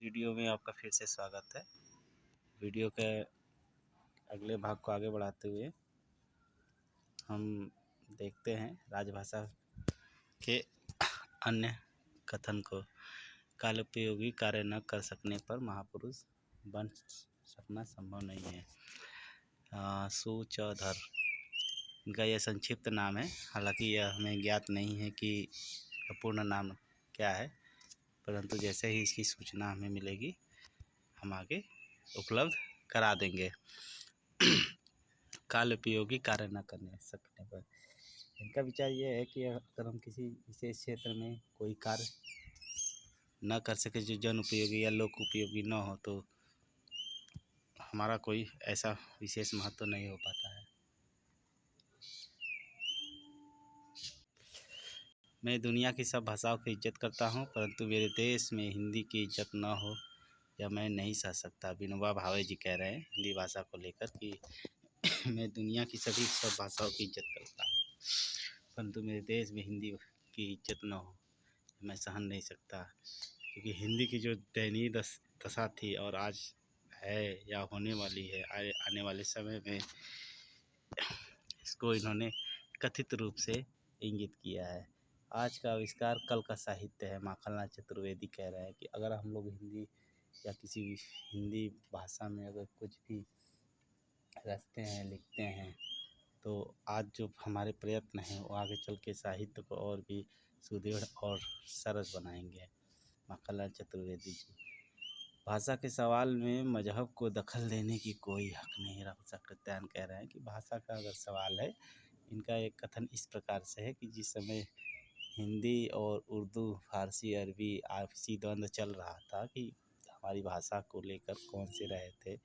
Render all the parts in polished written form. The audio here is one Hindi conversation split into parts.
वीडियो में आपका फिर से स्वागत है। वीडियो के अगले भाग को आगे बढ़ाते हुए हम देखते हैं राजभाषा के अन्य कथन को। काल उपयोगी कार्य न कर सकने पर महापुरुष बन सकना संभव नहीं है। सूचधर इनका यह संक्षिप्त नाम है। हालांकि यह हमें ज्ञात नहीं है कि पूर्ण नाम क्या है, परंतु जैसे ही इसकी सूचना हमें मिलेगी हम आगे उपलब्ध करा देंगे। काल उपयोगी कार्य न करने सकने पर इनका विचार यह है कि अगर हम किसी विशेष क्षेत्र में कोई कार्य न कर सके जो जन उपयोगी या लोक उपयोगी न हो, तो हमारा कोई ऐसा विशेष महत्व नहीं हो पाता है। मैं दुनिया की सब भाषाओं की इज्जत करता हूँ, परंतु मेरे देश में हिंदी की इज्जत न हो या मैं नहीं सह सकता। विनोबा भावे जी कह रहे हैं हिंदी भाषा को लेकर कि मैं दुनिया की सभी सब भाषाओं की इज्जत करता हूँ, परंतु मेरे देश में हिंदी की इज्जत न हो मैं सहन नहीं सकता। क्योंकि हिंदी की जो दयनीय दशा थी और आज है या होने वाली है, आने वाले समय में इसको इन्होंने कथित रूप से इंगित किया है। आज का आविष्कार कल का साहित्य है, माखनलाल चतुर्वेदी कह रहे हैं कि अगर हम लोग हिंदी या किसी भी हिंदी भाषा में अगर कुछ भी रचते हैं, लिखते हैं, तो आज जो हमारे प्रयत्न हैं वो आगे चल के साहित्य को और भी सुदृढ़ और सरस बनाएंगे। माखनलाल चतुर्वेदी जी। भाषा के सवाल में मजहब को दखल देने की कोई हक नहीं। राहुल सकृत्यान कह रहे हैं कि भाषा का अगर सवाल है, इनका एक कथन इस प्रकार से है कि जिस समय हिंदी और उर्दू, फारसी, अरबी आपसी द्वंद्व चल रहा था कि हमारी भाषा को लेकर कौन से रहे थे,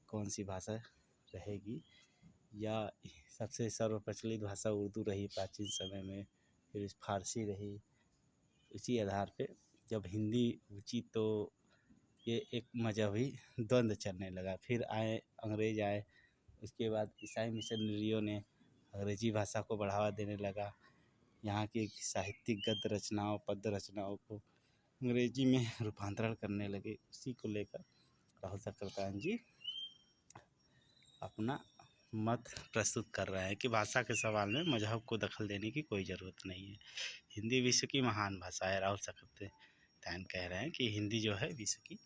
कौन सी भाषा रहेगी, या सबसे सर्वप्रचलित भाषा उर्दू रही प्राचीन समय में, फिर फारसी रही। इसी आधार पे जब हिंदी ऊंची तो ये एक मजहबी द्वंद्व चलने लगा। फिर अंग्रेज आए, उसके बाद ईसाई मिशनरियों ने अंग्रेजी भाषा को बढ़ावा देने लगा। यहाँ की साहित्यिक गद्य रचनाओं, पद्य रचनाओं को अंग्रेजी में रूपांतरण करने लगे। उसी को लेकर राहुल सकृत्यान जी अपना मत प्रस्तुत कर रहे हैं कि भाषा के सवाल में मजहब को दखल देने की कोई ज़रूरत नहीं है। हिंदी विश्व की महान भाषा है। राहुल सकृत्यान कह रहे हैं कि हिंदी जो है विश्व की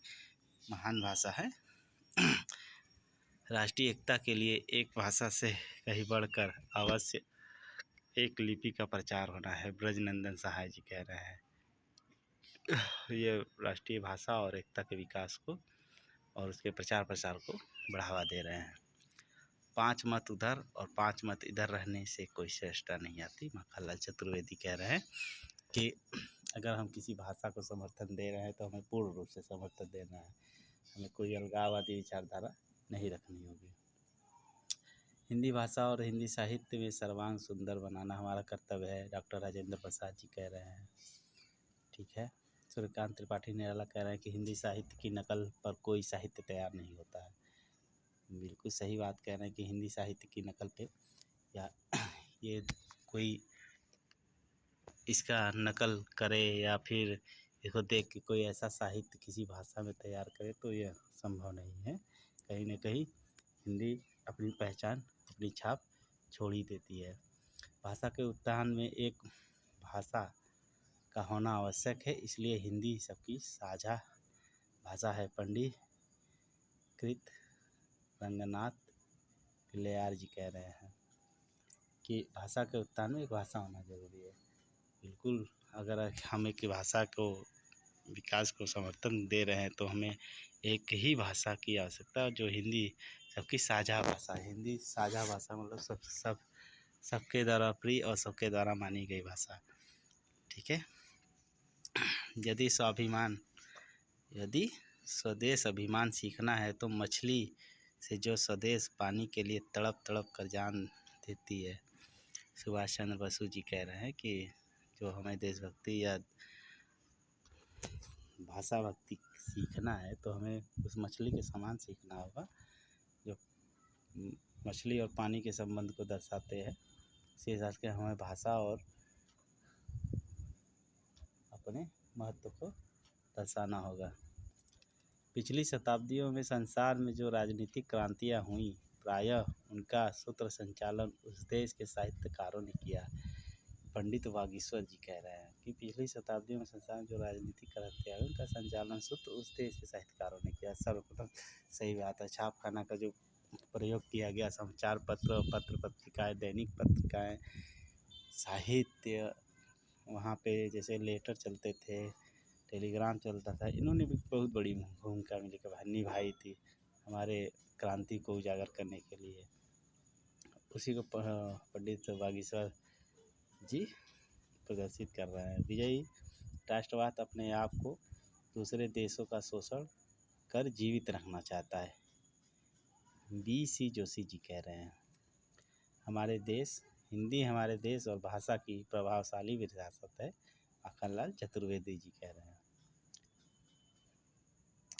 महान भाषा है। राष्ट्रीय एकता के लिए एक भाषा से कहीं बढ़कर अवश्य एक लिपि का प्रचार होना है। ब्रजनंदन सहाय जी कह रहे हैं ये राष्ट्रीय भाषा और एकता के विकास को और उसके प्रचार प्रसार को बढ़ावा दे रहे हैं। 5 मत उधर और 5 मत इधर रहने से कोई श्रेष्ठता नहीं आती। माखनलाल चतुर्वेदी कह रहे हैं कि अगर हम किसी भाषा को समर्थन दे रहे हैं तो हमें पूर्ण रूप से समर्थन देना है, हमें कोई अलगाववादी विचारधारा नहीं रखनी होगी। हिंदी भाषा और हिंदी साहित्य में सर्वांग सुंदर बनाना हमारा कर्तव्य है। डॉक्टर राजेंद्र प्रसाद जी कह रहे हैं। ठीक है। सूर्यकांत त्रिपाठी निराला कह रहे हैं कि हिंदी साहित्य की नकल पर कोई साहित्य तैयार नहीं होता है। बिल्कुल सही बात कह रहे हैं कि हिंदी साहित्य की नकल पे या ये कोई इसका नकल करे या फिर इसको देख के कोई ऐसा साहित्य किसी भाषा में तैयार करे तो यह संभव नहीं है। कहीं ना कहीं हिंदी अपनी पहचान, अपनी छाप छोड़ ही देती है। भाषा के उत्थान में एक भाषा का होना आवश्यक है, इसलिए हिंदी सबकी साझा भाषा है। पंडित कृत रंगनाथ पिल्लैयार जी कह रहे हैं कि भाषा के उत्थान में एक भाषा होना ज़रूरी है। बिल्कुल, अगर हम एक भाषा को विकास को समर्थन दे रहे हैं तो हमें एक ही भाषा की आवश्यकता है जो हिंदी सबकी साझा भाषा है। हिंदी साझा भाषा मतलब सबके द्वारा प्रिय और सबके द्वारा मानी गई भाषा। ठीक है। यदि स्वदेश अभिमान सीखना है तो मछली से जो स्वदेश पाने के लिए तड़प तड़प कर जान देती है। सुभाष चंद्र बसु जी कह रहे हैं कि जो हमें देशभक्ति या भाषा भक्ति सीखना है तो हमें उस मछली के समान सीखना होगा जो मछली और पानी के संबंध को दर्शाते हैं। इसी हिसाब से हमें भाषा और अपने महत्व को दर्शाना होगा। पिछली शताब्दियों में संसार में जो राजनीतिक क्रांतियाँ हुई, प्रायः उनका सूत्र संचालन उस देश के साहित्यकारों ने किया। पंडित वागीश्वर जी कह रहे हैं कि पिछली शताब्दी में संसार में जो राजनीतिक क्रांतियाँ हुई, उनका संचालन सूत्र उस देश के साहित्यकारों ने किया। सर्वप्रथम सही बात है, छापखाना का जो प्रयोग किया गया, समाचार पत्र, पत्र पत्रिकाएँ, दैनिक पत्रिकाएँ, साहित्य, वहाँ पे जैसे लेटर चलते थे, टेलीग्राम चलता था, इन्होंने भी बहुत बड़ी भूमिका निभाई थी हमारे क्रांति को उजागर करने के लिए। उसी को पंडित वागीश्वर जी प्रदर्शित कर रहे हैं। विजयी राष्ट्रवाद अपने आप को दूसरे देशों का शोषण कर जीवित रखना चाहता है। BC जोशी जी कह रहे हैं, हमारे देश हिंदी हमारे देश और भाषा की प्रभावशाली विरासत है। माखनलाल चतुर्वेदी जी कह रहे हैं।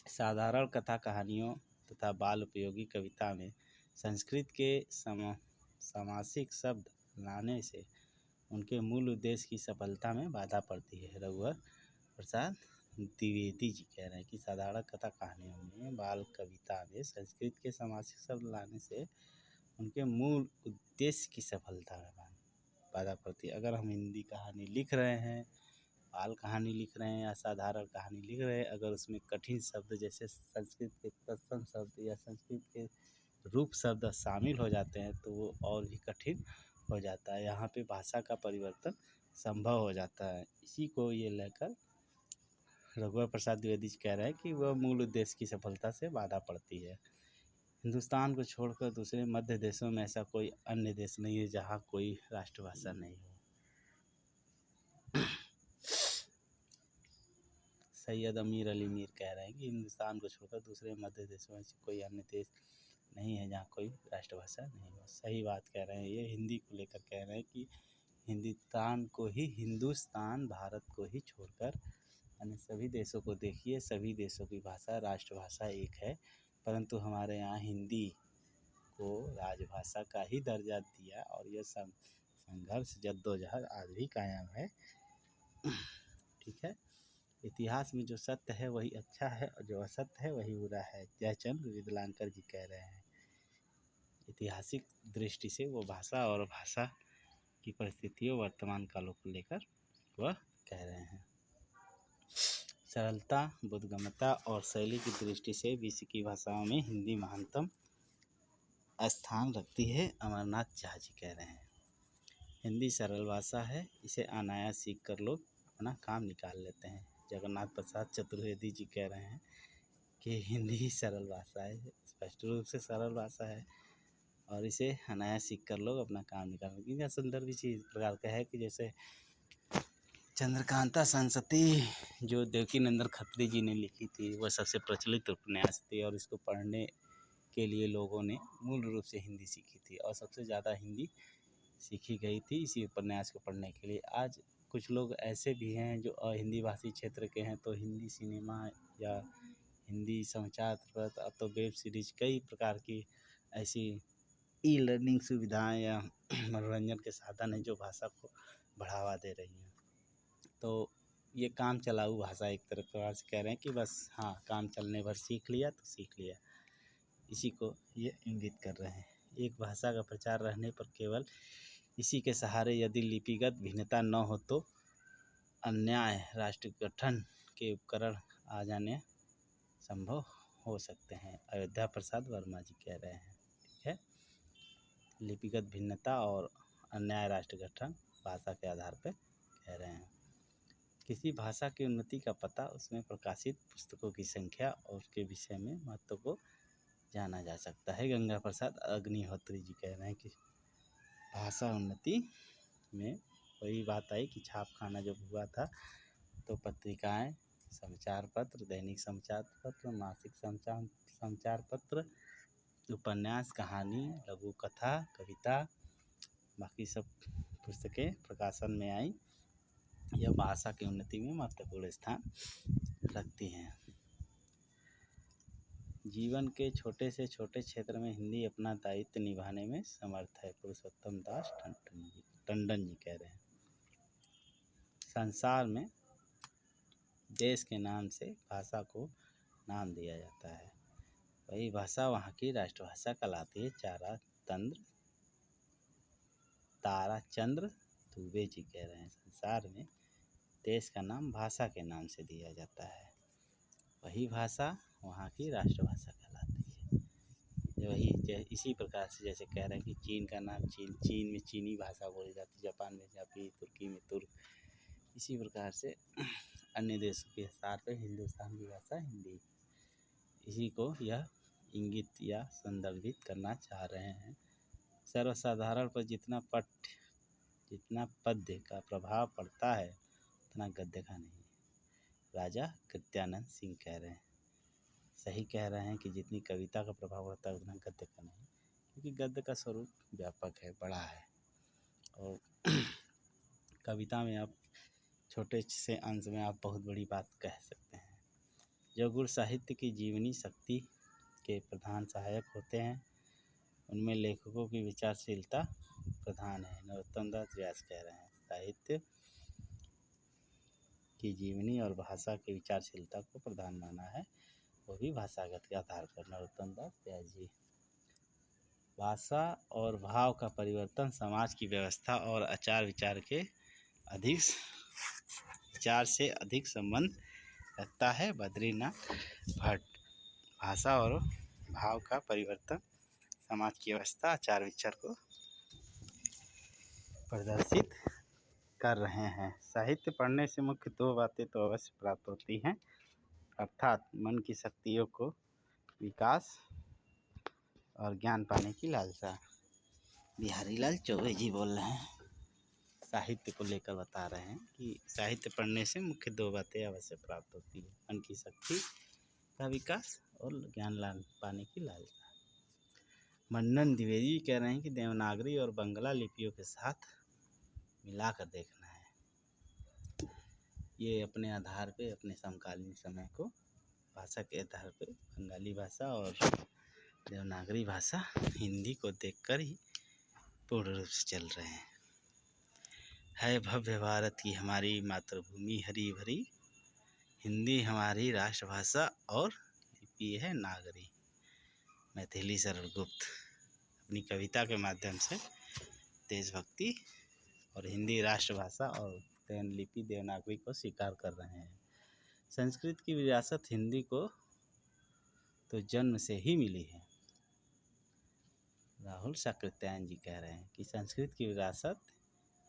साधारण कथा कहानियों तथा बाल उपयोगी कविता में संस्कृत के समासिक शब्द लाने से उनके मूल उद्देश्य की सफलता में बाधा पड़ती है। रघुवर प्रसाद द्विवेदी जी कह रहे हैं कि साधारण कथा कहानियों में बाल कविता में संस्कृत के समासिक शब्द लाने से उनके मूल उद्देश्य की सफलता में बाधा पड़ती है। अगर हम हिंदी कहानी लिख रहे हैं, बाल कहानी लिख रहे हैं या साधारण कहानी लिख रहे हैं, अगर उसमें कठिन शब्द जैसे संस्कृत के तत्सम शब्द या संस्कृत के रूप शब्द शामिल हो जाते हैं तो वो और भी कठिन हो जाता है। यहाँ पे भाषा का परिवर्तन संभव हो जाता है। इसी को ये लेकर रघुवर प्रसाद द्विवेदी जी कह रहे हैं कि वह मूल उद्देश्य की सफलता से बाधा पड़ती है। हिंदुस्तान को छोड़कर दूसरे मध्य देशों में ऐसा कोई अन्य देश नहीं है जहाँ कोई राष्ट्रभाषा नहीं हो। सैयद अमीर अली मीर कह रहे हैं कि हिंदुस्तान को छोड़कर दूसरे मध्य देशों में कोई अन्य देश नहीं है जहाँ कोई राष्ट्रभाषा नहीं हो। सही बात कह रहे हैं, ये हिंदी को लेकर कह रहे हैं कि हिंदुस्तान भारत को ही छोड़कर अन्य सभी देशों को देखिए, सभी देशों की भाषा राष्ट्रभाषा एक है, परंतु हमारे यहाँ हिंदी को राजभाषा का ही दर्जा दिया और यह संघर्ष जद्दोजहद आज भी कायम है। ठीक है, इतिहास में जो सत्य है वही अच्छा है और जो असत्य है वही बुरा है। जयचंद्र विद्लांकर जी कह रहे हैं। ऐतिहासिक दृष्टि से वो भाषा और भाषा की परिस्थितियों वर्तमान कालों को लेकर वह कह रहे हैं। सरलता, बोधगम्यता और शैली की दृष्टि से विश्व की भाषाओं में हिंदी महानतम स्थान रखती है। अमरनाथ झा जी कह रहे हैं, हिंदी सरल भाषा है, इसे अनायास सीख कर लोग अपना काम निकाल लेते हैं। जगन्नाथ प्रसाद चतुर्वेदी जी कह रहे हैं कि हिंदी सरल भाषा है, स्पष्ट रूप से सरल भाषा है और इसे अनायास सीख कर लोग अपना काम निकाल लेते हैं। इनका संदर्भ इसी प्रकार का है कि जैसे चंद्रकांता संसती जो देवकीनंदन खत्री जी ने लिखी थी, वह सबसे प्रचलित उपन्यास थी और इसको पढ़ने के लिए लोगों ने मूल रूप से हिंदी सीखी थी और सबसे ज़्यादा हिंदी सीखी गई थी इसी उपन्यास को पढ़ने के लिए। आज कुछ लोग ऐसे भी हैं जो हिंदी भाषी क्षेत्र के हैं, तो हिंदी सिनेमा या हिंदी समाचार पत्र, अब तो वेब सीरीज, कई प्रकार की ऐसी ई लर्निंग सुविधाएं या मनोरंजन के साधन हैं जो भाषा को बढ़ावा दे रही हैं। तो ये काम चलाऊ भाषा एक तरह से कह रहे हैं कि बस हाँ, काम चलने भर सीख लिया तो सीख लिया, इसी को ये इंगित कर रहे हैं। एक भाषा का प्रचार रहने पर केवल इसी के सहारे यदि लिपिगत भिन्नता न हो तो अन्याय राष्ट्र गठन के उपकरण आ जाने संभव हो सकते हैं। अयोध्या प्रसाद वर्मा जी कह रहे हैं। ठीक है, लिपिगत भिन्नता और अन्याय राष्ट्र गठन भाषा के आधार पर कह रहे हैं। किसी भाषा की उन्नति का पता उसमें प्रकाशित पुस्तकों की संख्या और उसके विषय में महत्व को जाना जा सकता है। गंगा प्रसाद अग्निहोत्री जी कह रहे हैं कि भाषा उन्नति में वही बात आई कि छापखाना जब हुआ था तो पत्रिकाएं, समाचार पत्र, दैनिक समाचार पत्र, मासिक समाचार पत्र, उपन्यास, कहानी, लघु कथा, कविता, बाकी सब पुस्तकें प्रकाशन में आई। यह भाषा की उन्नति में महत्वपूर्ण स्थान रखती हैं। जीवन के छोटे से छोटे क्षेत्र में हिंदी अपना दायित्व निभाने में समर्थ है। पुरुषोत्तम दास टंडन जी कह रहे हैं। संसार में देश के नाम से भाषा को नाम दिया जाता है। वही भाषा वहाँ की राष्ट्रभाषा कहलाती है। ताराचंद्र दुबे जी कह रहे हैं, संसार में देश का नाम भाषा के नाम से दिया जाता है। वही भाषा वहाँ की राष्ट्रभाषा कहलाती है। इसी प्रकार से जैसे कह रहे हैं कि चीन का नाम चीन में चीनी भाषा बोली जाती है, जापान में जापानी, तुर्की में तुर्क। इसी प्रकार से अन्य देशों के साथ पे हिंदुस्तान की भाषा हिंदी। इसी को यह इंगित या संदर्भित करना चाह रहे हैं। सर्वसाधारण पर जितना पद्य का प्रभाव पड़ता है उतना गद्य का नहीं। राजा कृत्यानंद सिंह कह रहे हैं, सही कह रहे हैं कि जितनी कविता का प्रभाव पड़ता है उतना गद्य का नहीं, क्योंकि गद्य का स्वरूप व्यापक है, बड़ा है। और कविता में आप छोटे से अंश में आप बहुत बड़ी बात कह सकते हैं। जो गुण साहित्य की जीवनी शक्ति के प्रधान सहायक होते हैं उनमें लेखकों की विचारशीलता प्रधान है। नरोत्तम दास व्यास कह रहे हैं, साहित्य की जीवनी और भाषा की विचारशीलता को प्रधान माना है, वो भी भाषागत के आधार पर। नरोत्तम दास व्यास जी। भाषा और भाव का परिवर्तन समाज की व्यवस्था और आचार विचार से अधिक संबंध रखता है। बद्रीनाथ भट्ट। भाषा और भाव का परिवर्तन समाज की व्यवस्था आचार विचार को प्रदर्शित कर रहे हैं। साहित्य पढ़ने से मुख्य दो बातें तो अवश्य प्राप्त होती हैं, अर्थात मन की शक्तियों को विकास और ज्ञान पाने की लालसा। बिहारी लाल चौबे जी बोल रहे हैं, साहित्य को लेकर बता रहे हैं कि साहित्य पढ़ने से मुख्य दो बातें अवश्य प्राप्त होती है, मन की शक्ति का विकास और ज्ञान पाने की लालसा। मन्नन द्विवेदी कह रहे हैं कि देवनागरी और बंगला लिपियों के साथ मिलाकर देखना है। ये अपने आधार पे अपने समकालीन समय को भाषा के आधार पे बंगाली भाषा और देवनागरी भाषा हिंदी को देखकर ही पूर्ण रूप से चल रहे हैं। है भव्य भारत की हमारी मातृभूमि हरी भरी, हिंदी हमारी राष्ट्रभाषा और लिपि है नागरी। मैथिली सरल गुप्त अपनी कविता के माध्यम से देशभक्ति और हिंदी राष्ट्रभाषा और लिपि देवनागरी को स्वीकार कर रहे हैं। संस्कृत की विरासत हिंदी को तो जन्म से ही मिली है। राहुल साकृत्यायन जी कह रहे हैं कि संस्कृत की विरासत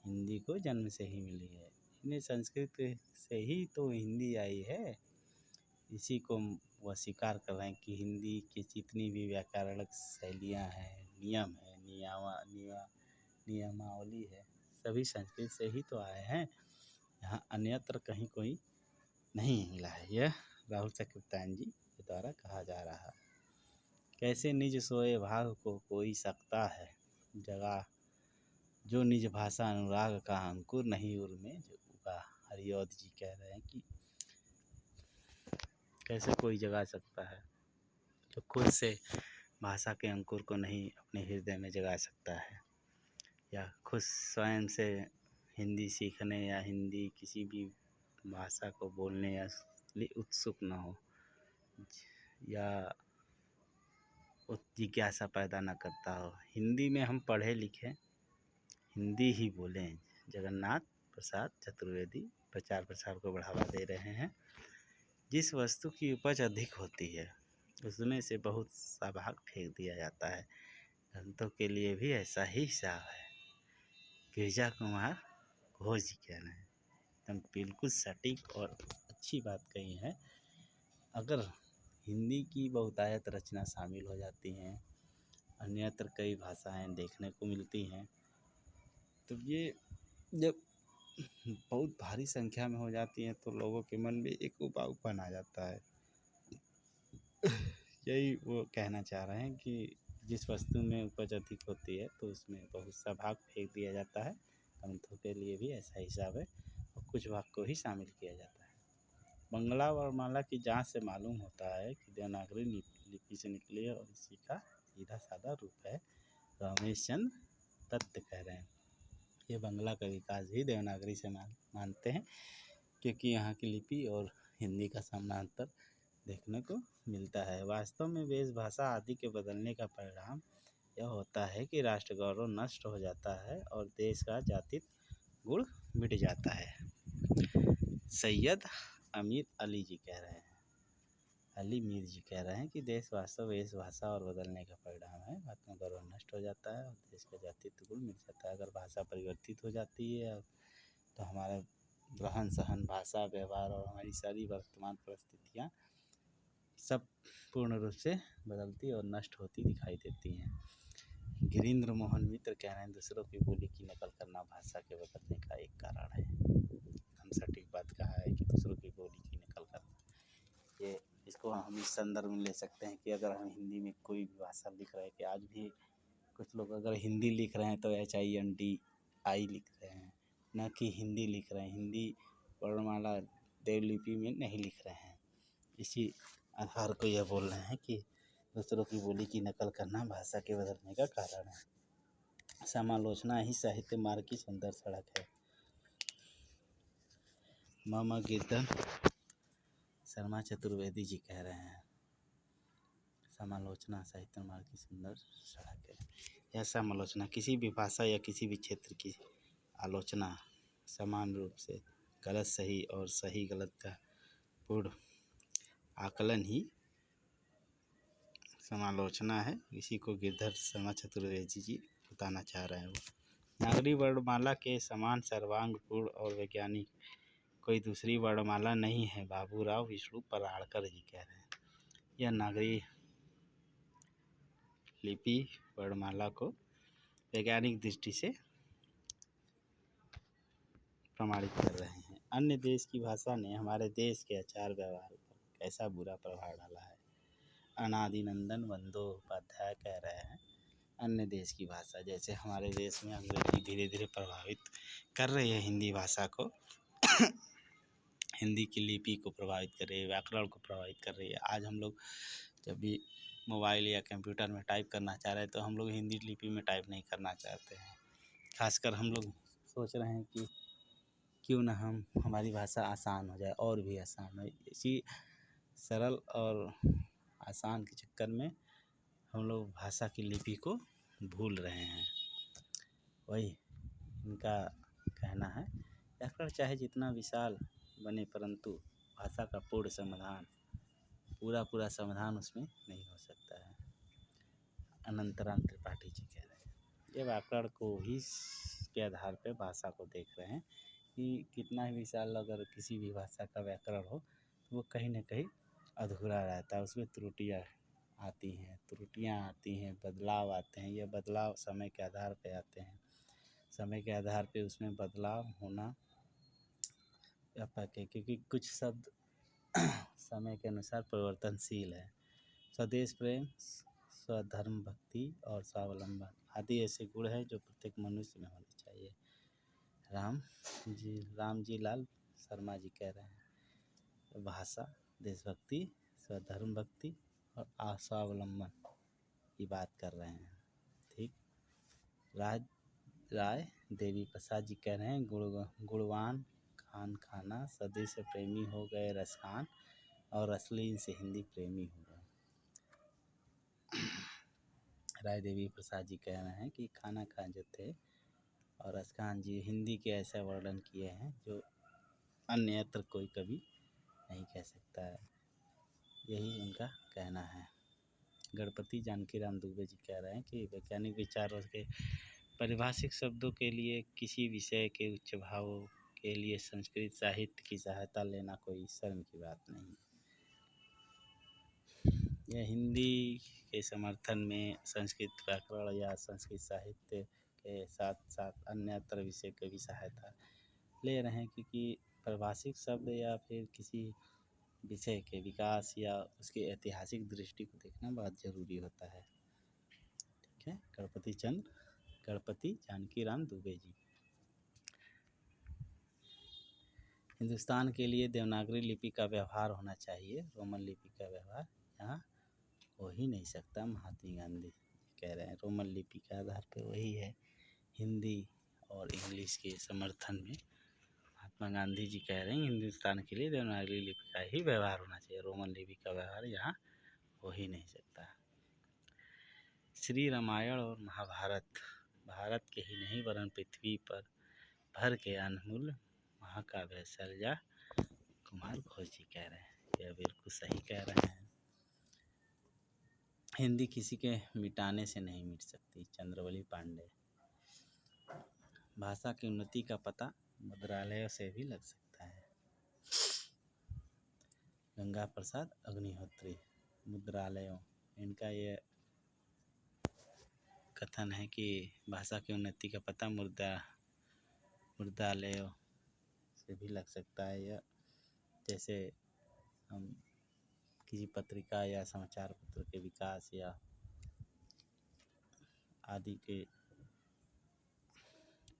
हिंदी को जन्म से ही मिली है। इन्हें संस्कृत से ही तो हिंदी आई है। इसी को वह स्वीकार कर रहे हैं कि हिंदी की जितनी भी व्याकरणिक शैलियाँ हैं, नियम है, नियमावली है, सभी संस्कृत से ही तो आए हैं। यहाँ अन्यत्र कहीं कोई नहीं मिला है। यह राहुल साकृत्यायन जी के द्वारा कहा जा रहा है। कैसे निज सोए भाग को कोई सकता है, जगह जो निज भाषा अनुराग का अंकुर नहीं उर में जो उगा। हरिऔध जी कह रहे हैं कि कैसे कोई जगा सकता है जो खुद से भाषा के अंकुर को नहीं अपने हृदय में जगा सकता है, या खुद स्वयं से हिंदी सीखने या हिंदी किसी भी भाषा को बोलने या लिए उत्सुक न हो, या जिज्ञासा पैदा न करता हो। हिंदी में हम पढ़े लिखे हिंदी ही बोलें। जगन्नाथ प्रसाद चतुर्वेदी प्रचार प्रसार को बढ़ावा दे रहे हैं। जिस वस्तु की उपज अधिक होती है उसमें से बहुत सा भाग फेंक दिया जाता है। ग्रंथों के लिए भी ऐसा ही हिसाब है। गिरिजा कुमार घोष जी कह रहे हैं, एकदम बिल्कुल सटीक और अच्छी बात कही है। अगर हिंदी की बहुतायत रचना शामिल हो जाती हैं, अन्यत्र कई भाषाएं देखने को मिलती हैं, तो ये जब बहुत भारी संख्या में हो जाती हैं तो लोगों के मन में एक उबाऊपन आ जाता है। यही वो कहना चाह रहे हैं कि जिस वस्तु में उपज अधिक होती है तो उसमें बहुत सा भाग फेंक दिया जाता है। ग्रंथों के लिए भी ऐसा हिसाब है और कुछ भाग को ही शामिल किया जाता है। बंगला वर्णमाला की जांच से मालूम होता है कि देवनागरी लिपि से निकली है और इसी का सीधा साधा रूप है। रमेश चंद्र दत्त कह रहे हैं ये बंगला का विकास भी देवनागरी से मानते हैं, क्योंकि यहाँ की लिपि और हिंदी का समानांतर देखने को मिलता है। वास्तव में वेशभाषा आदि के बदलने का परिणाम यह होता है कि राष्ट्र गौरव नष्ट हो जाता है और देश का जातीय गुण मिट जाता है। सैयद अमीर अली जी कह रहे हैं, अली मीर जी कह रहे हैं कि देश वास्तव वेशभाषा और बदलने का परिणाम है। आत्म गौरव नष्ट हो जाता है और देश का जातीय गुण मिट जाता है। अगर भाषा परिवर्तित हो जाती है तो हमारा रहन सहन, भाषा, व्यवहार और हमारी सारी वर्तमान परिस्थितियाँ सब पूर्ण रूप से बदलती और नष्ट होती दिखाई देती हैं। गिरीन्द्र मोहन मित्र कह रहे हैं दूसरों की बोली की नकल करना भाषा के बदलने का एक कारण है। हम सटीक बात कहा है कि दूसरों की बोली की नकल करना। ये इसको हम इस संदर्भ में ले सकते हैं कि अगर हम हिंदी में कोई भी भाषा लिख रहे हैं, कि आज भी कुछ लोग अगर हिंदी लिख रहे हैं तो HINDI लिख रहे हैं, न कि हिंदी लिख रहे हैं। हिंदी वर्णमाला देवलिपि में नहीं लिख रहे हैं। इसी आधार को यह बोल रहे हैं कि दूसरों की बोली की नकल करना भाषा के बदलने का कारण है। समालोचना ही साहित्य मार्ग की सुंदर सड़क है। मामा गिरधर शर्मा चतुर्वेदी जी कह रहे हैं समालोचना साहित्य मार्ग की सुंदर सड़क है। यह समालोचना किसी भी भाषा या किसी भी क्षेत्र की आलोचना समान रूप से गलत सही और सही गलत का पूर्ण आकलन ही समालोचना है। इसी को गिरधर शर्मा चतुर्वेदी जी बताना चाह रहे हैं। नागरी वर्णमाला के समान सर्वांगपूर्ण और वैज्ञानिक कोई दूसरी वर्णमाला नहीं है। बाबूराव विष्णु पराड़कर जी कह रहे हैं। यह नागरी लिपि वर्णमाला को वैज्ञानिक दृष्टि से प्रमाणित कर रहे हैं। अन्य देश की भाषा ने हमारे देश के आचार व्यवहार पर कैसा बुरा प्रभाव डाला है। अनादिनंदन बंदोपाध्याय कह रहे हैं अन्य देश की भाषा, जैसे हमारे देश में अंग्रेजी धीरे धीरे प्रभावित कर रही है हिंदी भाषा को हिंदी की लिपि को प्रभावित कर रही है, व्याकरण को प्रभावित कर रही है। आज हम लोग जब भी मोबाइल या कंप्यूटर में टाइप करना चाह रहे हैं तो हम लोग हिंदी लिपि में टाइप नहीं करना चाहते हैं। खासकर हम लोग सोच रहे हैं कि क्यों ना हमारी भाषा आसान हो जाए और भी आसान हो। इसी सरल और आसान के चक्कर में हम लोग भाषा की लिपि को भूल रहे हैं। वही इनका कहना है। व्याकरण चाहे जितना विशाल बने परंतु भाषा का पूरा समाधान उसमें नहीं हो सकता है। अनंतराम त्रिपाठी जी कह रहे हैं ये व्याकरण को ही के आधार पर भाषा को देख रहे हैं कि कितना ही विशाल अगर किसी भी भाषा का व्याकरण हो तो वो कहीं ना कहीं अधूरा रहता है। उसमें त्रुटियाँ आती हैं, बदलाव आते हैं। यह बदलाव समय के आधार पे आते हैं। समय के आधार पे उसमें बदलाव होना क्योंकि कुछ शब्द समय के अनुसार परिवर्तनशील है। स्वदेश प्रेम, स्वधर्म भक्ति और स्वावलंबन आदि ऐसे गुण हैं जो प्रत्येक मनुष्य में होने चाहिए। राम जी लाल शर्मा जी कह रहे हैं भाषा, देशभक्ति, स्वधर्म भक्ति और स्वावलंबन की बात कर रहे हैं। ठीक। राय देवी प्रसाद जी कह रहे हैं गुणवान खान खाना स्वदेश प्रेमी हो गए रसखान और अश्लील से हिंदी प्रेमी हो गए। राय देवी प्रसाद जी कह रहे हैं कि खाना खान जो थे और रसखान जी हिंदी के ऐसा वर्णन किए हैं जो अन्यत्र कोई कभी नहीं कह सकता है। यही उनका कहना है। गणपति जानकीराम दुबे जी कह रहे हैं कि वैज्ञानिक विचारों के पारिभाषिक शब्दों के लिए किसी विषय के उच्च भावों के लिए संस्कृत साहित्य की सहायता लेना कोई शर्म की बात नहीं। यह हिंदी के समर्थन में संस्कृत व्याकरण या संस्कृत साहित्य के साथ साथ अन्यत्र विषय की भी सहायता ले रहे हैं, क्योंकि पारिभाषिक शब्द या फिर किसी विषय के विकास या उसके ऐतिहासिक दृष्टि को देखना बहुत ज़रूरी होता है। ठीक है। गणपति जानकीराम दुबे जी। हिंदुस्तान के लिए देवनागरी लिपि का व्यवहार होना चाहिए, रोमन लिपि का व्यवहार यहाँ हो ही नहीं सकता। महात्मा गांधी कह रहे हैं रोमन लिपि के आधार पर वही है। हिंदी और इंग्लिश के समर्थन में महात्मा महात्मा गांधी जी कह रहे हैं हिंदुस्तान के लिए देवनागरी लिपि का ही व्यवहार होना चाहिए, रोमन लिपि का व्यवहार यहाँ हो ही नहीं सकता। श्री रामायण और महाभारत भारत के ही नहीं वरन पृथ्वी पर भर के अनमोल महाकाव्य सर्जा कुमार घोष जी कह रहे हैं। यह बिल्कुल सही कह रहे हैं। हिंदी किसी के मिटाने से नहीं मिट सकती, चंद्रवली पांडे। भाषा की उन्नति का पता मुद्रालयों से भी लग सकता है। गंगा प्रसाद अग्निहोत्री। मुद्रालयों, इनका ये कथन है कि भाषा की उन्नति का पता मुद्रालयों से भी लग सकता है। यह जैसे हम किसी पत्रिका या समाचार पत्र के विकास या आदि के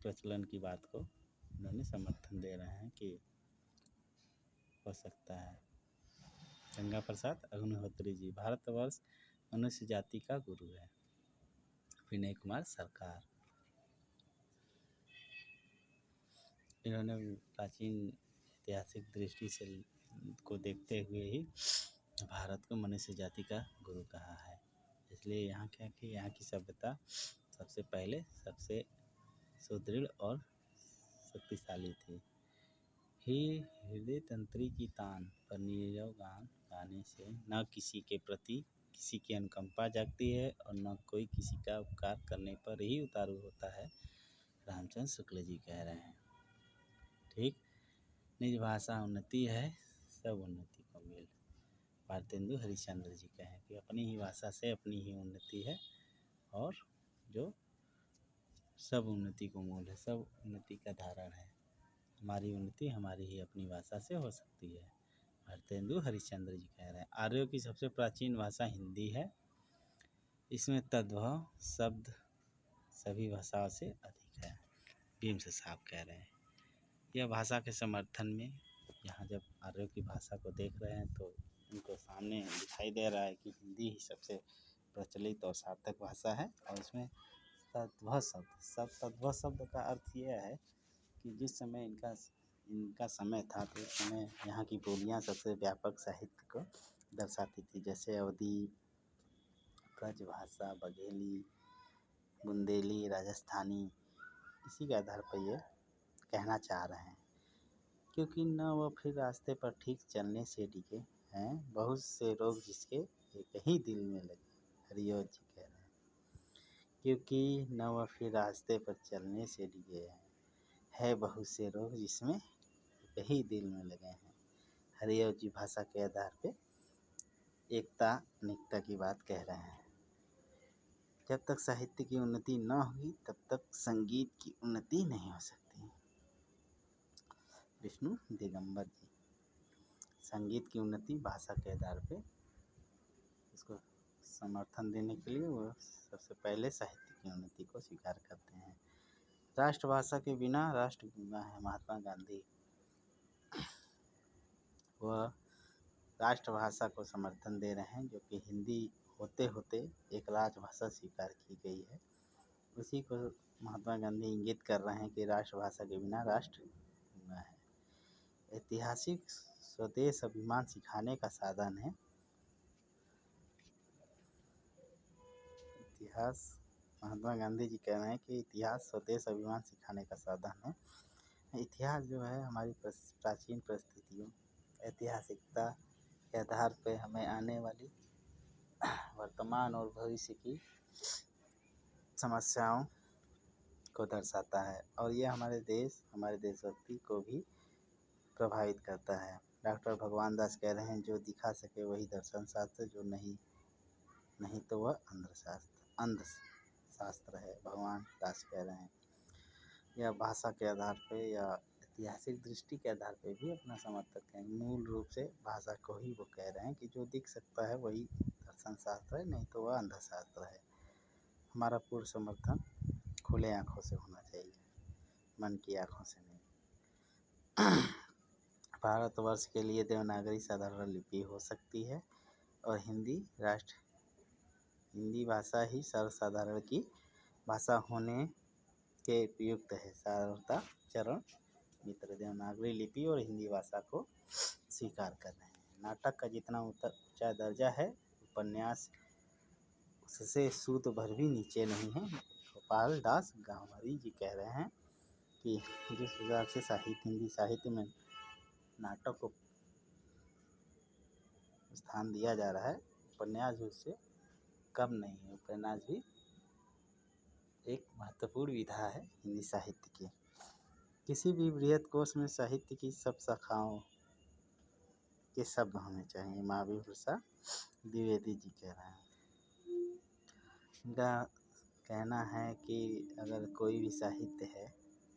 प्रचलन की बात को उन्होंने समर्थन दे रहे हैं कि हो सकता है। गंगा प्रसाद अग्निहोत्री जी भारतवर्ष मनुष्य जाति का गुरु है। विनय कुमार सरकार, इन्होंने प्राचीन ऐतिहासिक दृष्टि से को देखते हुए ही भारत को मनुष्य जाति का गुरु कहा है। इसलिए यहाँ क्या कि यहाँ की सभ्यता सबसे पहले सबसे सुदृढ़ और शक्तिशाली थी। ही हृदय तंत्री की तान पर नीरव गान गाने से न किसी के प्रति किसी की अनुकंपा जागती है और न कोई किसी का उपकार करने पर ही उतारू होता है। रामचंद्र शुक्ल जी कह रहे हैं। ठीक, निज भाषा उन्नति है सब उन्नति को मिल। भारतेंदु हरिश्चंद्र जी कहें कि अपनी ही भाषा से अपनी ही उन्नति है और जो सब उन्नति को मूल है, सब उन्नति का धारण है। हमारी उन्नति हमारी ही अपनी भाषा से हो सकती है। भारतेंदु हरिश्चंद्र जी कह रहे हैं। आर्यों की सबसे प्राचीन भाषा हिंदी है। इसमें तद्भव शब्द सभी भाषाओं से अधिक है। भीम से साहब कह रहे हैं। यह भाषा के समर्थन में यहाँ जब आर्यों की भाषा को देख रहे हैं तो उनको सामने दिखाई दे रहा है कि हिंदी ही सबसे प्रचलित और सार्थक भाषा है। और इसमें तद्भव तद्भव शब्द का अर्थ यह है कि जिस समय इनका समय था तो उस समय यहाँ की बोलियाँ सबसे व्यापक साहित्य को दर्शाती थी। जैसे अवधी, ब्रजभाषा, बघेली, बुंदेली, राजस्थानी। इसी के आधार पर ये कहना चाह रहे हैं। क्योंकि न वह फिर रास्ते पर ठीक चलने से डिगे हैं, बहुत से रोग जिसके एक ही दिल में लगे। हरियों जी कह रहे हैं। क्योंकि न वह फिर रास्ते पर चलने से डिगे हैं, है बहुत से रोग जिसमें एक ही दिल में लगे हैं। हरियों जी भाषा के आधार पे एकता अनेकता की बात कह रहे हैं। जब तक साहित्य की उन्नति न हुई तब तक संगीत की उन्नति नहीं हो सकती। विष्णु दिगंबर जी, संगीत की उन्नति भाषा के आधार पे इसको समर्थन देने के लिए वो सबसे पहले साहित्य की उन्नति को स्वीकार करते हैं। राष्ट्रभाषा के बिना राष्ट्र गूंगा है। महात्मा गांधी, वह राष्ट्रभाषा को समर्थन दे रहे हैं जो कि हिंदी होते होते एक राजभाषा स्वीकार की गई है। उसी को महात्मा गांधी इंगित कर रहे हैं कि राष्ट्रभाषा के बिना राष्ट्र गूंगा है। ऐतिहासिक स्वदेश अभिमान सिखाने का साधन है। इतिहास, महात्मा गांधी जी कह रहे हैं कि इतिहास स्वदेश अभिमान सिखाने का साधन है। इतिहास जो है हमारी प्राचीन परिस्थितियों, ऐतिहासिकता के आधार पर हमें आने वाली वर्तमान और भविष्य की समस्याओं को दर्शाता है और यह हमारे देशभक्ति को भी प्रभावित करता है। डॉक्टर भगवान दास कह रहे हैं जो दिखा सके वही दर्शन शास्त्र, जो नहीं तो वह अंधशास्त्र है। भगवान दास कह रहे हैं। यह भाषा के आधार पे या ऐतिहासिक दृष्टि के आधार पे भी अपना समर्थक है। मूल रूप से भाषा को ही वो कह रहे हैं कि जो दिख सकता है वही दर्शन शास्त्र है, नहीं तो वह अंधशास्त्र है। हमारा पूर्ण समर्थन खुले आँखों से होना चाहिए, मन की आँखों से नहीं। भारतवर्ष के लिए देवनागरी साधारण लिपि हो सकती है और हिंदी भाषा ही सर्वसाधारण की भाषा होने के उपयुक्त है। साधारणता चरण मित्र देवनागरी लिपि और हिंदी भाषा को स्वीकार कर रहे हैं। नाटक का जितना ऊंचा दर्जा है, उपन्यास उससे सूत भर भी नीचे नहीं है। गोपाल दास गांवरी जी कह रहे हैं कि जिस हिसाब से हिंदी साहित्य में नाटक को स्थान दिया जा रहा है, उपन्यास भी उससे कम नहीं है। उपन्यास भी एक महत्वपूर्ण विधा है हिंदी साहित्य की। किसी भी बृहद कोश में साहित्य की सब शाखाओं के शब्द होने चाहिए, महावीर प्रसाद द्विवेदी जी कह रहे हैं। इनका कहना है कि अगर कोई भी साहित्य है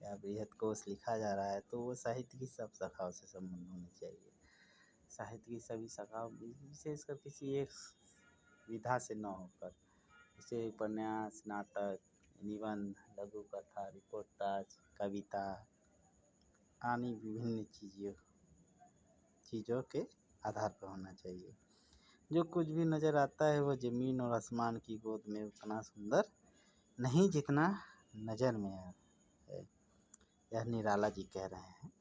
या बृहद कोश लिखा जा रहा है तो वो साहित्य की सब शाखाओं से संबंध होनी चाहिए। साहित्य की सभी शाखाओं, विशेषकर किसी एक विधा से न होकर, जैसे उपन्यास, नाटक, निबंध, लघु कथा, रिपोर्टाज, कविता आदि विभिन्न चीज़ों के आधार पर होना चाहिए। जो कुछ भी नज़र आता है वह ज़मीन और आसमान की गोद में उतना सुंदर नहीं जितना नज़र में है। यह निराला जी कह रहे हैं।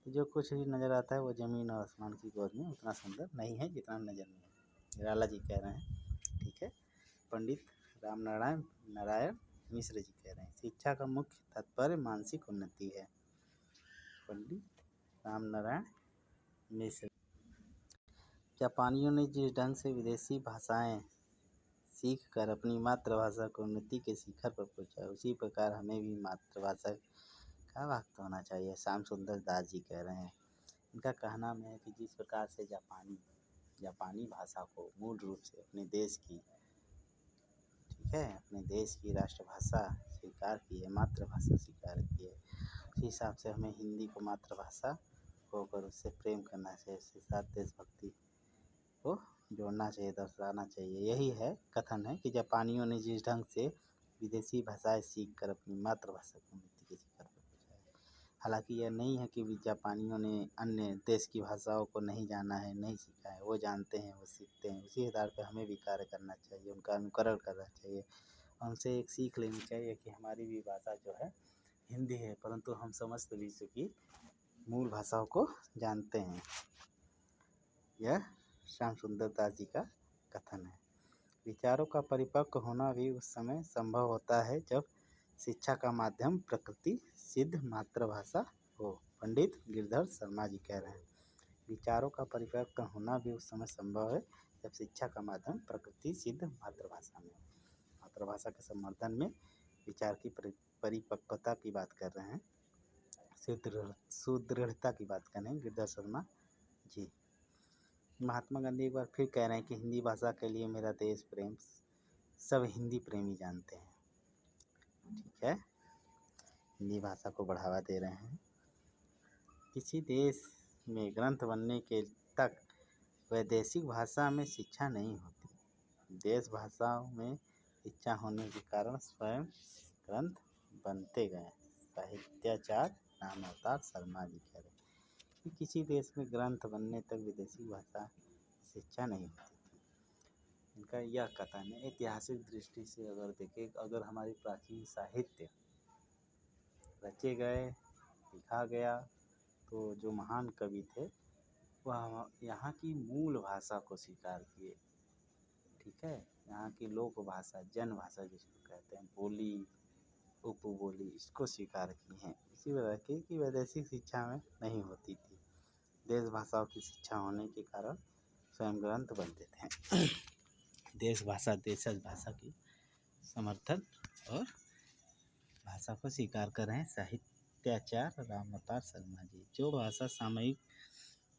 जो कुछ भी नज़र आता है वो ज़मीन और आसमान की गोद में उतना सुंदर नहीं है जितना नज़र में है। निराला जी कह रहे हैं, ठीक है। पंडित राम नारायण मिश्र जी कह रहे हैं, शिक्षा का मुख्य तात्पर्य मानसिक उन्नति है। पंडित राम नारायण मिश्र। जापानियों ने जिस ढंग से विदेशी भाषाएं सीख कर अपनी मातृभाषा को उन्नति के शिखर पर पहुंचाया, उसी प्रकार हमें भी मातृभाषा का भक्त होना चाहिए। श्याम सुंदर दास जी कह रहे हैं। इनका कहना है कि जिस प्रकार से जापानी भाषा को मूल रूप से अपने देश की, ठीक है, अपने देश की राष्ट्रभाषा स्वीकार की है, मातृभाषा स्वीकार की है, उसी हिसाब से हमें हिंदी को मातृभाषा होकर उससे प्रेम करना चाहिए, उसके साथ देशभक्ति को जोड़ना चाहिए, दर्शाना चाहिए। यही है कथन है कि जापानियों ने जिस ढंग से विदेशी भाषाएं सीख कर अपनी मातृभाषा को उन्नति के शिखर पर पहुंचाया। हालांकि यह नहीं है कि जापानियों ने अन्य देश की भाषाओं को नहीं जाना है, नहीं सीखा है, वो जानते हैं, वो सीखते हैं। उसी आधार पर हमें भी कार्य करना चाहिए, उनका अनुकरण करना चाहिए, उनसे एक सीख लेनी चाहिए कि हमारी भी भाषा जो है हिंदी है, परंतु हम समस्त विश्व की मूल भाषाओं को जानते हैं। यह श्याम सुंदर दास जी का कथन है। विचारों का परिपक्व होना भी उस समय संभव होता है जब शिक्षा का माध्यम प्रकृति सिद्ध मातृभाषा हो। पंडित गिरधर शर्मा जी कह रहे हैं, विचारों का परिपक्व होना भी उस समय संभव है जब शिक्षा का माध्यम प्रकृति सिद्ध मातृभाषा में हो। मातृभाषा के संवर्धन में विचार की परिपक्वता की बात कर रहे हैं, सुदृढ़ता की बात कर रहे हैं गिरधर शर्मा जी। महात्मा गांधी एक बार फिर कह रहे हैं कि हिंदी भाषा के लिए मेरा देश प्रेम सब हिंदी प्रेमी जानते हैं, ठीक है। हिंदी भाषा को बढ़ावा दे रहे हैं। किसी देश में ग्रंथ बनने के तक वैदेशिक भाषा में शिक्षा नहीं होती। देश भाषाओं में शिक्षा होने के कारण स्वयं ग्रंथ बनते गए। साहित्याचार्य राम अवतार शर्मा जी कह रहे हैं कि किसी देश में ग्रंथ बनने तक विदेशी भाषा शिक्षा नहीं होती थी। इनका यह कथन है। ऐतिहासिक दृष्टि से अगर देखें, अगर हमारी प्राचीन साहित्य रचे गए, लिखा गया, तो जो महान कवि थे वह यहाँ की मूल भाषा को स्वीकार किए, ठीक है। यहाँ की लोक भाषा, जन भाषा जिसको कहते हैं, बोली, उपबोली, इसको स्वीकार की हैं। इसी वजह की वैदेशिक शिक्षा में नहीं होती थी। देश भाषाओं की शिक्षा होने के कारण स्वयं ग्रंथ बनते थे। देश भाषा, देशज भाषा की समर्थन और भाषा को स्वीकार कर रहे हैं साहित्याचार्य राम अवतार शर्मा जी। जो भाषा सामयिक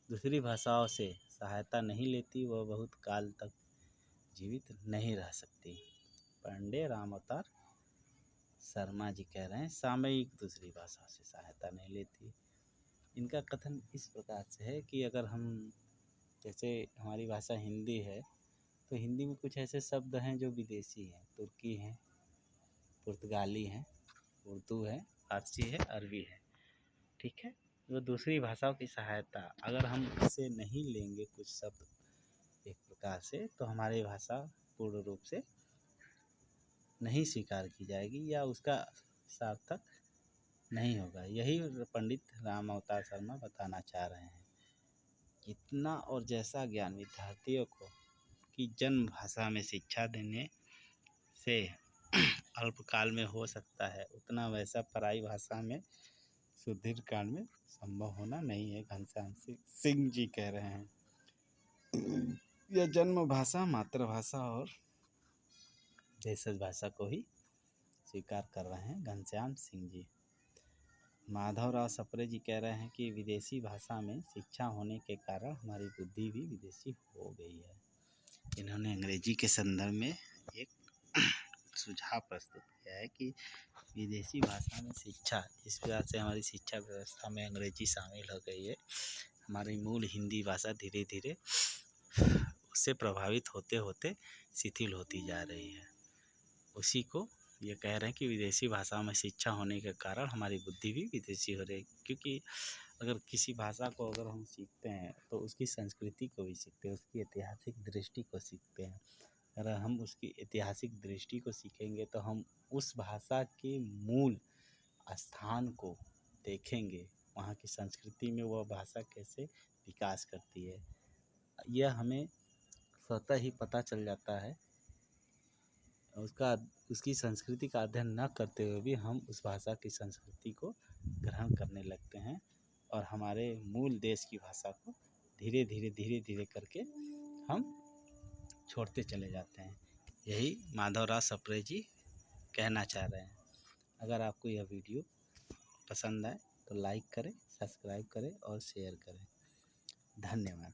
दूसरी भाषाओं से सहायता नहीं लेती वह बहुत काल तक जीवित नहीं रह सकती। पंडित राम अवतार शर्मा जी कह रहे हैं सामयिक दूसरी भाषा से सहायता नहीं लेती। इनका कथन इस प्रकार से है कि अगर हम, जैसे हमारी भाषा हिंदी है, तो हिंदी में कुछ ऐसे शब्द हैं जो विदेशी हैं, तुर्की हैं, पुर्तगाली हैं, उर्दू है, फारसी है, अरबी है, ठीक है। वो दूसरी भाषाओं की सहायता अगर हम इससे नहीं लेंगे कुछ शब्द एक प्रकार से, तो हमारी भाषा पूर्ण रूप से नहीं स्वीकार की जाएगी या उसका सार्थक नहीं होगा। यही पंडित राम अवतार शर्मा बताना चाह रहे हैं। इतना और जैसा ज्ञान विद्यार्थियों को कि जन्म भाषा में शिक्षा देने से अल्पकाल में हो सकता है, उतना वैसा पराई भाषा में सुदीर्घ काल में संभव होना नहीं है। घनश्याम सिंह जी कह रहे हैं। यह जन्म भाषा, मातृभाषा और देशज भाषा को ही स्वीकार कर रहे हैं घनश्याम सिंह जी। माधवराव सप्रे जी कह रहे हैं कि विदेशी भाषा में शिक्षा होने के कारण हमारी बुद्धि भी विदेशी हो गई है। इन्होंने अंग्रेजी के संदर्भ में एक सुझाव प्रस्तुत किया है कि विदेशी भाषा में शिक्षा, इस प्रकार से हमारी शिक्षा व्यवस्था में अंग्रेजी शामिल हो गई है, हमारी मूल हिंदी भाषा धीरे धीरे उससे प्रभावित होते होते शिथिल होती जा रही है। उसी को ये कह रहे हैं कि विदेशी भाषा में शिक्षा होने के कारण हमारी बुद्धि भी विदेशी हो रही है। क्योंकि अगर किसी भाषा को अगर हम सीखते हैं तो उसकी संस्कृति को भी सीखते हैं, उसकी ऐतिहासिक दृष्टि को सीखते हैं। अगर हम उसकी ऐतिहासिक दृष्टि को सीखेंगे तो हम उस भाषा के मूल स्थान को देखेंगे, वहाँ की संस्कृति में वह भाषा कैसे विकास करती है, यह हमें स्वतः ही पता चल जाता है। उसकी संस्कृति का अध्ययन न करते हुए भी हम उस भाषा की संस्कृति को ग्रहण करने लगते हैं और हमारे मूल देश की भाषा को धीरे धीरे करके हम छोड़ते चले जाते हैं। यही माधवराव सप्रे जी कहना चाह रहे हैं। अगर आपको यह वीडियो पसंद आए तो लाइक करें, सब्सक्राइब करें और शेयर करें। धन्यवाद।